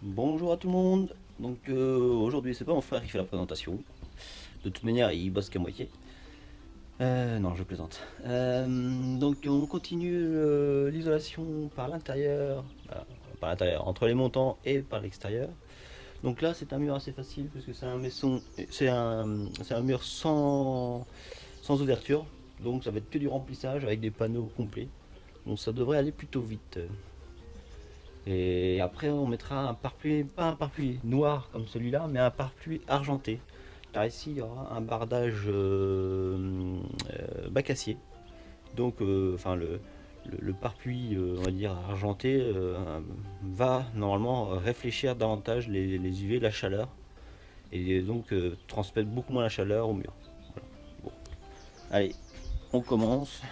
Bonjour à tout le monde. Donc aujourd'hui c'est pas mon frère qui fait la présentation. De toute manière il bosse qu'à moitié. Non je plaisante. Donc on continue l'isolation par l'intérieur. Par l'intérieur, entre les montants et par l'extérieur. Donc là c'est un mur assez facile puisque c'est un mur sans ouverture. Donc ça va être que du remplissage avec des panneaux complets. Donc ça devrait aller plutôt vite. Et après, on mettra un pare-pluie, pas un pare-pluie noir comme celui-là, mais un pare-pluie argenté. Car ici, il y aura un bardage bac acier. Donc, enfin, le pare-pluie, on va dire argenté, va normalement réfléchir davantage les UV, la chaleur, et donc transmettre beaucoup moins la chaleur au mur. Voilà. Bon. Allez, on commence.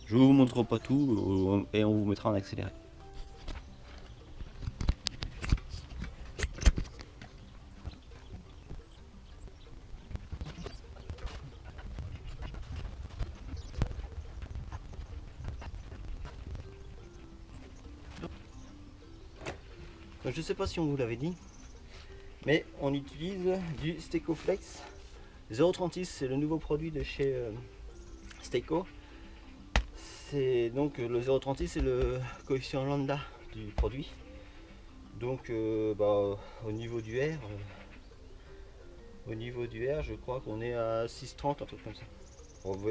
Je vous montre pas tout et on vous mettra en accéléré. Je sais pas si on vous l'avait dit, mais on utilise du Stecoflex 0,36, c'est le nouveau produit de chez Steco. C'est donc le 0,36, c'est le coefficient lambda du produit. Donc au niveau du R, je crois qu'on est à 6,30, un truc comme ça. Bon, vous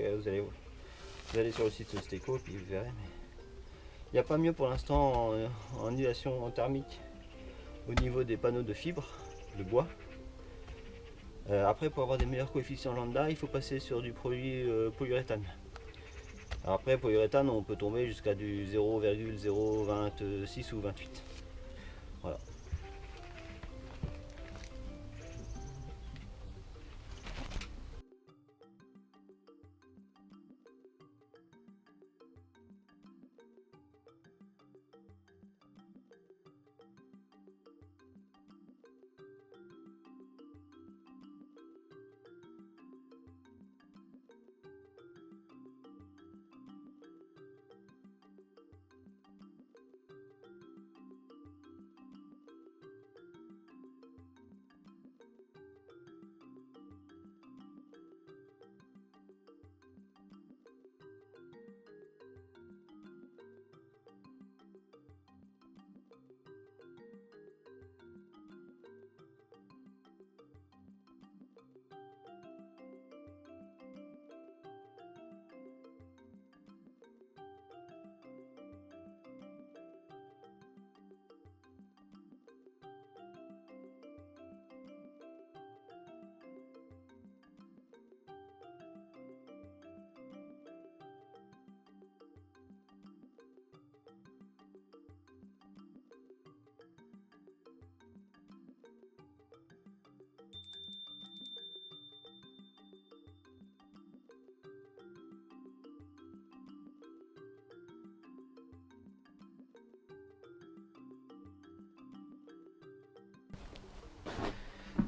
allez sur le site Steco et puis vous verrez. Mais il n'y a pas mieux pour l'instant en isolation thermique au niveau des panneaux de fibres de bois. Après, pour avoir des meilleurs coefficients lambda, il faut passer sur du produit polyuréthane. Alors après, polyuréthane, on peut tomber jusqu'à du 0,026 ou 28. Voilà.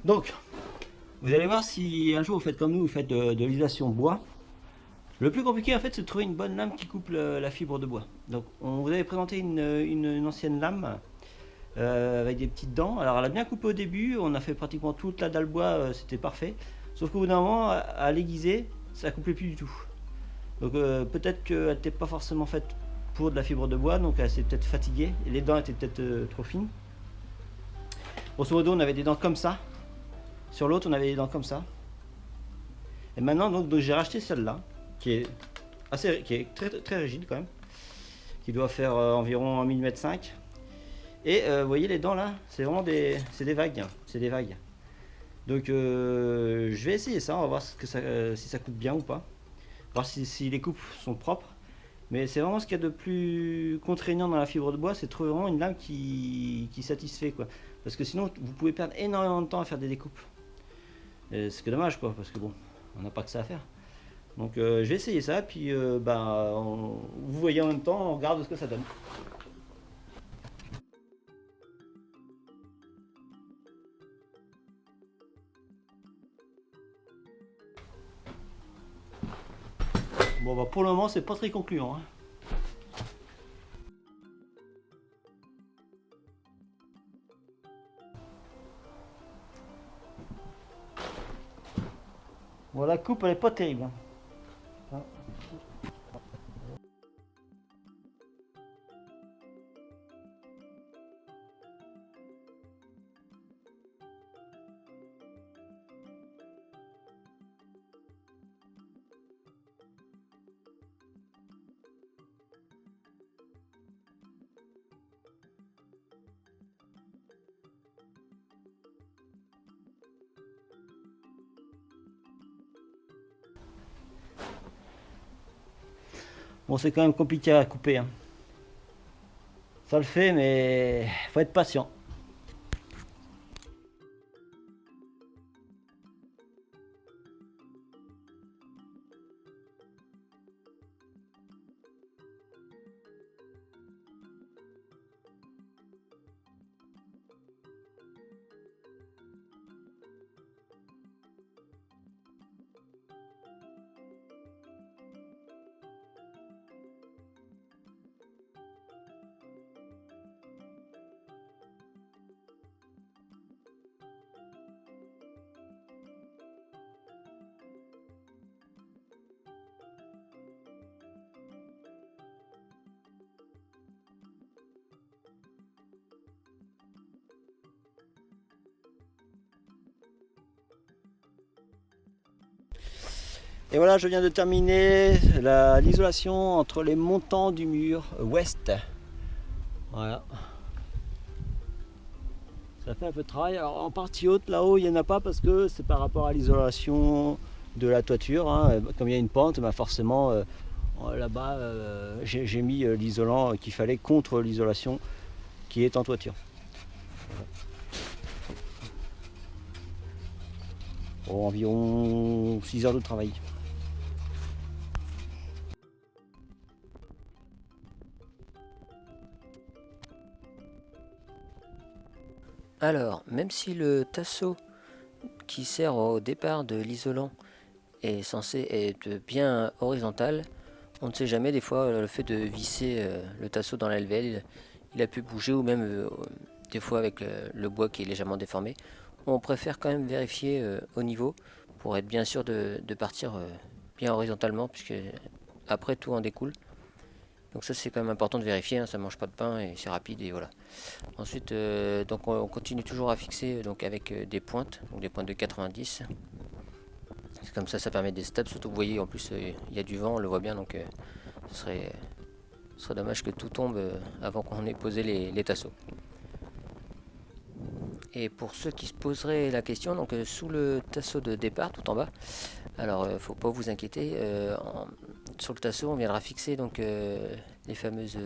Donc, vous allez voir si un jour vous faites comme nous, vous faites de l'isolation bois. Le plus compliqué en fait, c'est de trouver une bonne lame qui coupe la fibre de bois. Donc, on vous avait présenté une ancienne lame avec des petites dents. Alors, elle a bien coupé au début, on a fait pratiquement toute la dalle bois, c'était parfait. Sauf qu'au bout d'un moment, à l'aiguiser, ça couplait plus du tout. Donc, peut-être qu'elle n'était pas forcément faite pour de la fibre de bois, donc elle s'est peut-être fatiguée et les dents étaient peut-être trop fines. Grosso modo, on avait des dents comme ça. Sur l'autre, on avait des dents comme ça. Et maintenant, donc j'ai racheté celle-là, qui est qui est très rigide quand même, qui doit faire environ 1 mm 5. Et vous voyez les dents là, c'est vraiment des vagues, c'est des vagues. Donc je vais essayer ça, on va voir si ça coupe bien ou pas, voir si les coupes sont propres. Mais c'est vraiment ce qu'il y a de plus contraignant dans la fibre de bois, c'est de trouver vraiment une lame qui satisfait quoi. Parce que sinon vous pouvez perdre énormément de temps à faire des découpes. C'est que dommage quoi, parce que bon, on n'a pas que ça à faire. Donc je vais essayer ça, puis vous voyez en même temps, on regarde ce que ça donne. Bon bah pour le moment c'est pas très concluant, hein. Bon, la coupe elle est pas terrible. Hein. Bon, c'est quand même compliqué à couper. Hein. Ça le fait, mais faut être patient. Et voilà, je viens de terminer l'isolation entre les montants du mur ouest. Voilà. Ça fait un peu de travail. Alors en partie haute, là-haut, il n'y en a pas parce que c'est par rapport à l'isolation de la toiture. Hein. Comme il y a une pente, ben forcément, là-bas, j'ai mis l'isolant qu'il fallait contre l'isolation qui est en toiture. Bon, environ 6 heures de travail. Alors, même si le tasseau qui sert au départ de l'isolant est censé être bien horizontal, on ne sait jamais, des fois le fait de visser le tasseau dans la LVL, il a pu bouger, ou même des fois avec le bois qui est légèrement déformé. On préfère quand même vérifier au niveau pour être bien sûr de partir bien horizontalement, puisque après tout en découle. Donc ça c'est quand même important de vérifier, hein, ça mange pas de pain et c'est rapide et voilà. Ensuite donc on continue toujours à fixer donc avec des pointes, donc des pointes de 90. Comme ça permet des stables, surtout vous voyez en plus il y a du vent, on le voit bien, donc ce serait dommage que tout tombe avant qu'on ait posé les tasseaux. Et pour ceux qui se poseraient la question, donc sous le tasseau de départ tout en bas, alors faut pas vous inquiéter, sur le tasseau on viendra fixer donc les fameuses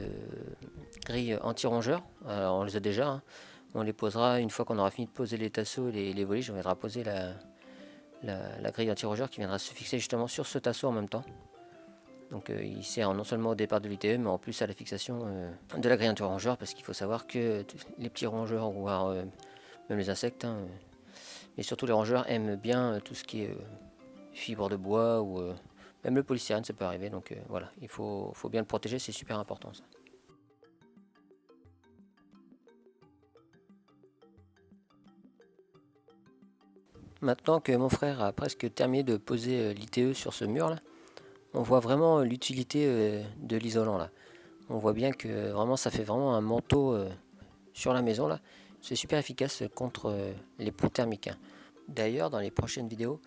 grilles anti-rongeurs. Alors on les a déjà, hein. On les posera une fois qu'on aura fini de poser les tasseaux et les voliges, on viendra poser la grille anti-rongeur qui viendra se fixer justement sur ce tasseau en même temps. Donc il sert non seulement au départ de l'ITE, mais en plus à la fixation de la grille anti-rongeur, parce qu'il faut savoir que les petits rongeurs, voire même les insectes, hein, mais surtout les rongeurs aiment bien tout ce qui est fibre de bois ou même le polystyrène, ça peut arriver. Donc voilà, il faut bien le protéger, c'est super important ça. Maintenant que mon frère a presque terminé de poser l'ITE sur ce mur là, on voit vraiment l'utilité de l'isolant là. On voit bien que vraiment ça fait vraiment un manteau sur la maison là. C'est super efficace contre les ponts thermiques. Hein. D'ailleurs, dans les prochaines vidéos,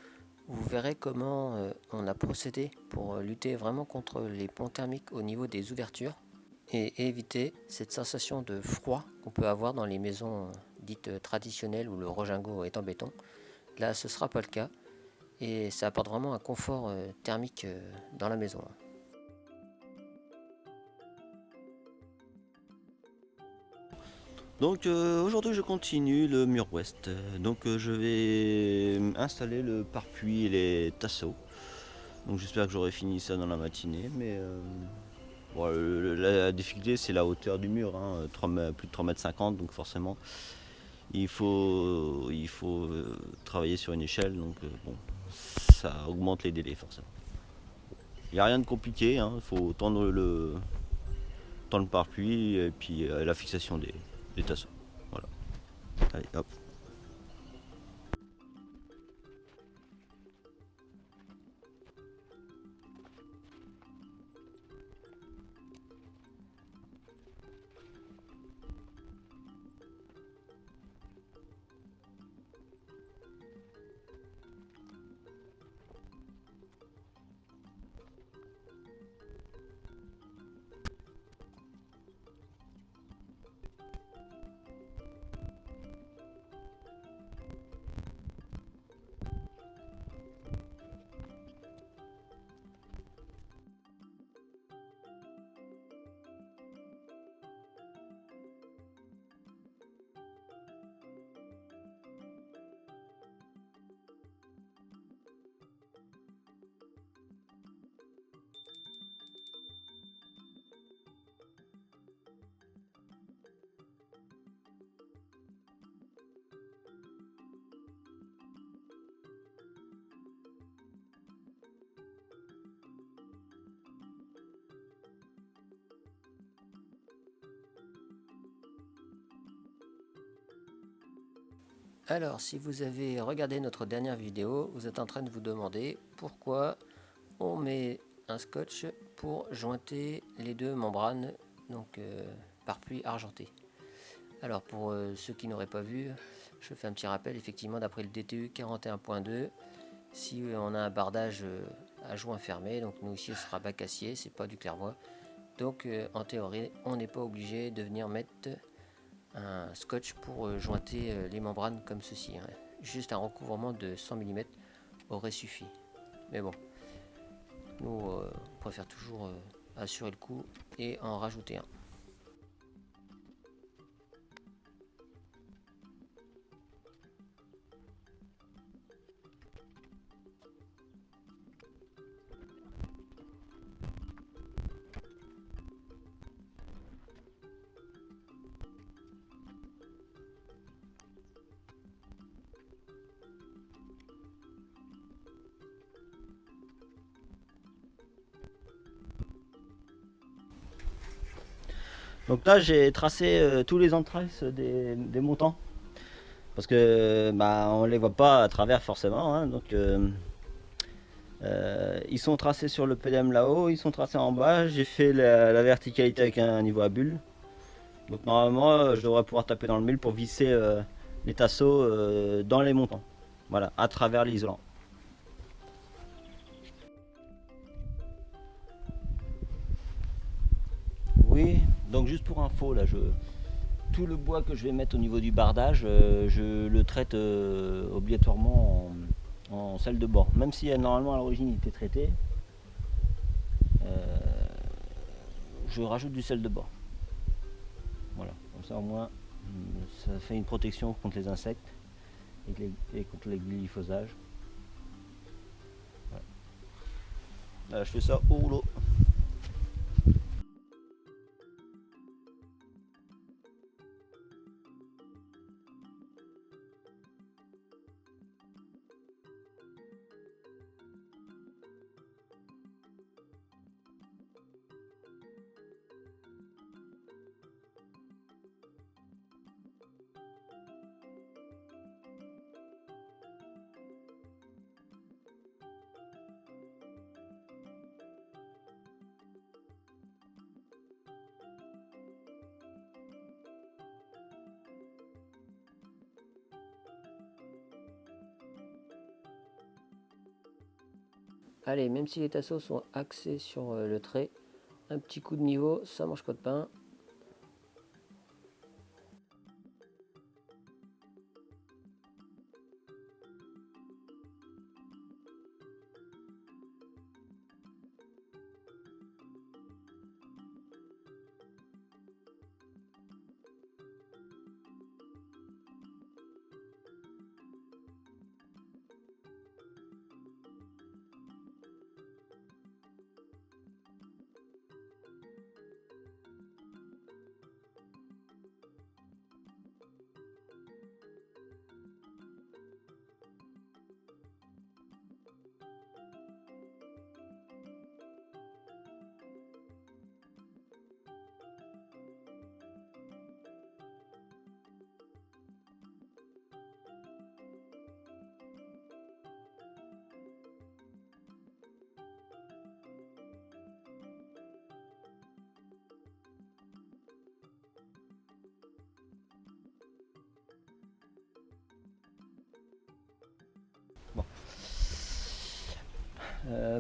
vous verrez comment on a procédé pour lutter vraiment contre les ponts thermiques au niveau des ouvertures et éviter cette sensation de froid qu'on peut avoir dans les maisons dites traditionnelles où le rojingo est en béton. Là, ce ne sera pas le cas et ça apporte vraiment un confort thermique dans la maison. Donc aujourd'hui je continue le mur ouest. Donc je vais installer le pare-pluie et les tasseaux. Donc j'espère que j'aurai fini ça dans la matinée. Mais bon, la difficulté c'est la hauteur du mur, hein, plus de 3,50 m, donc forcément il faut travailler sur une échelle. Donc bon, ça augmente les délais forcément. Il n'y a rien de compliqué, il faut tendre le pare-pluie et puis la fixation des tasseaux. Voilà. Allez, hop. Alors, si vous avez regardé notre dernière vidéo, vous êtes en train de vous demander pourquoi on met un scotch pour jointer les deux membranes, donc par pluie argentée. Alors, pour ceux qui n'auraient pas vu, je fais un petit rappel. Effectivement, d'après le DTU 41.2, si on a un bardage à joint fermé, donc nous ici ce sera bac acier, c'est pas du clairvoie. Donc en théorie, on n'est pas obligé de venir mettre un scotch pour jointer les membranes comme ceci. Hein. Juste un recouvrement de 100 mm aurait suffi. Mais bon, nous on préfère toujours assurer le coup et en rajouter un. Donc là j'ai tracé tous les entrailles des montants. Parce que bah, on les voit pas à travers forcément. Hein, donc ils sont tracés sur le PDM là-haut, ils sont tracés en bas. J'ai fait la verticalité avec un niveau à bulle. Donc normalement je devrais pouvoir taper dans le mille pour visser les tasseaux dans les montants. Voilà, à travers l'isolant. Oui, donc juste pour info, là, tout le bois que je vais mettre au niveau du bardage, je le traite obligatoirement en sel de bord. Même si normalement à l'origine il était traité, je rajoute du sel de bord. Voilà, comme ça au moins ça fait une protection contre les insectes et contre les glyphosages. Voilà. Là, je fais ça au rouleau. Allez, même si les tasseaux sont axés sur le trait, un petit coup de niveau, ça mange pas de pain.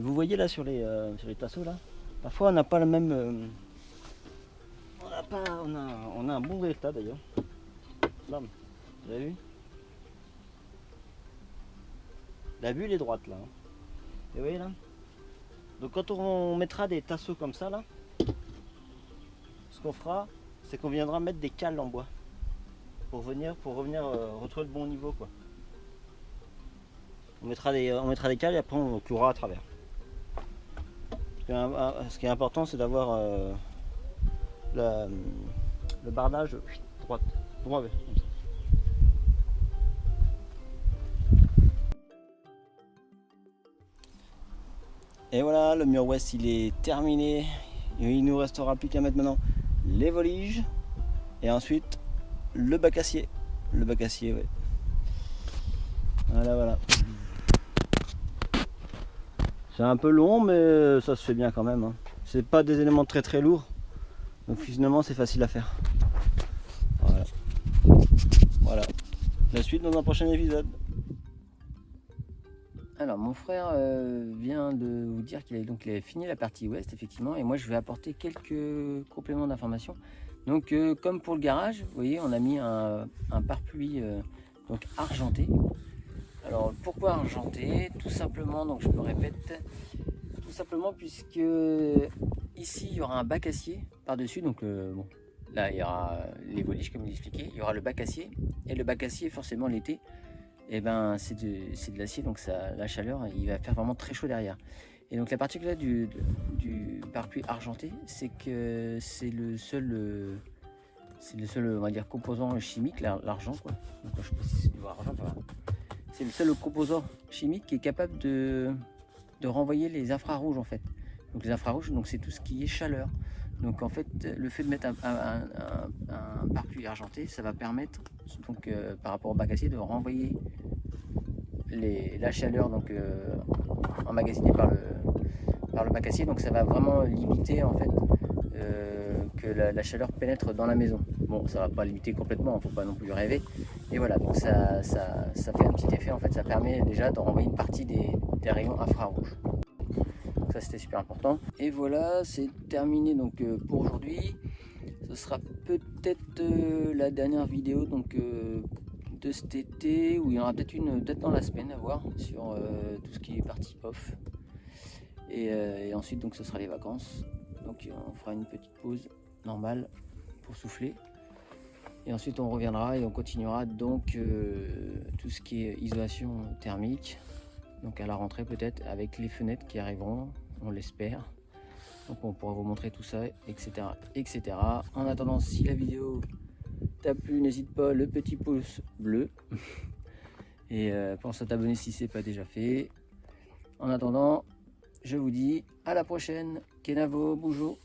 Vous voyez là sur les tasseaux là, parfois on n'a pas le même. On a un bon résultat d'ailleurs. Là, vous avez vu? La bulle est droite là. Hein. Et vous voyez là? Donc quand on mettra des tasseaux comme ça là, ce qu'on fera, c'est qu'on viendra mettre des cales en bois pour revenir retrouver le bon niveau quoi. On mettra des cales et après on clouera à travers. Ce qui est important, c'est d'avoir le bardage droit comme ça. Et voilà, le mur ouest il est terminé. Et il nous restera plus qu'à mettre maintenant les voliges et ensuite le bac acier. Le bac acier, ouais. Voilà. C'est un peu long, mais ça se fait bien quand même, hein. C'est pas des éléments très lourds, donc finalement c'est facile à faire. Voilà. La suite dans un prochain épisode. Alors mon frère vient de vous dire qu'il avait fini la partie ouest effectivement, et moi je vais apporter quelques compléments d'information. Donc comme pour le garage, vous voyez, on a mis un pare-pluie donc argenté. Alors pourquoi argenté? Tout simplement, donc je me répète, tout simplement puisque ici il y aura un bac acier par-dessus, donc bon, là il y aura les voliges comme il expliquait, il y aura le bac acier, et le bac acier forcément l'été, et ben c'est de l'acier, donc ça, la chaleur, il va faire vraiment très chaud derrière. Et donc la particularité du pare-pluie argenté, c'est que c'est le seul on va dire composant chimique, l'argent quoi. Donc je sais pas si c'est du argent, voilà. C'est le seul composant chimique qui est capable de renvoyer les infrarouges en fait. Donc les infrarouges, donc c'est tout ce qui est chaleur. Donc en fait, le fait de mettre un pare-pluie argenté, ça va permettre donc par rapport au bac acier de renvoyer la chaleur donc emmagasinée par le bac acier. Donc ça va vraiment limiter en fait que la chaleur pénètre dans la maison. Bon, ça va pas limiter complètement, il ne faut pas non plus rêver. Et voilà, donc ça fait un petit effet en fait, ça permet déjà de renvoyer une partie des rayons infrarouges. Donc ça c'était super important. Et voilà, c'est terminé donc pour aujourd'hui. Ce sera peut-être la dernière vidéo donc de cet été, où il y en aura peut-être une dans la semaine à voir sur tout ce qui est partie off. Et ensuite donc ce sera les vacances. Donc on fera une petite pause normale pour souffler. Et ensuite on reviendra et on continuera donc tout ce qui est isolation thermique. Donc à la rentrée peut-être avec les fenêtres qui arriveront, on l'espère. Donc on pourra vous montrer tout ça, etc. etc. En attendant, si la vidéo t'a plu, n'hésite pas, le petit pouce bleu. Et pense à t'abonner si c'est pas déjà fait. En attendant, je vous dis à la prochaine. Kenavo, bonjour.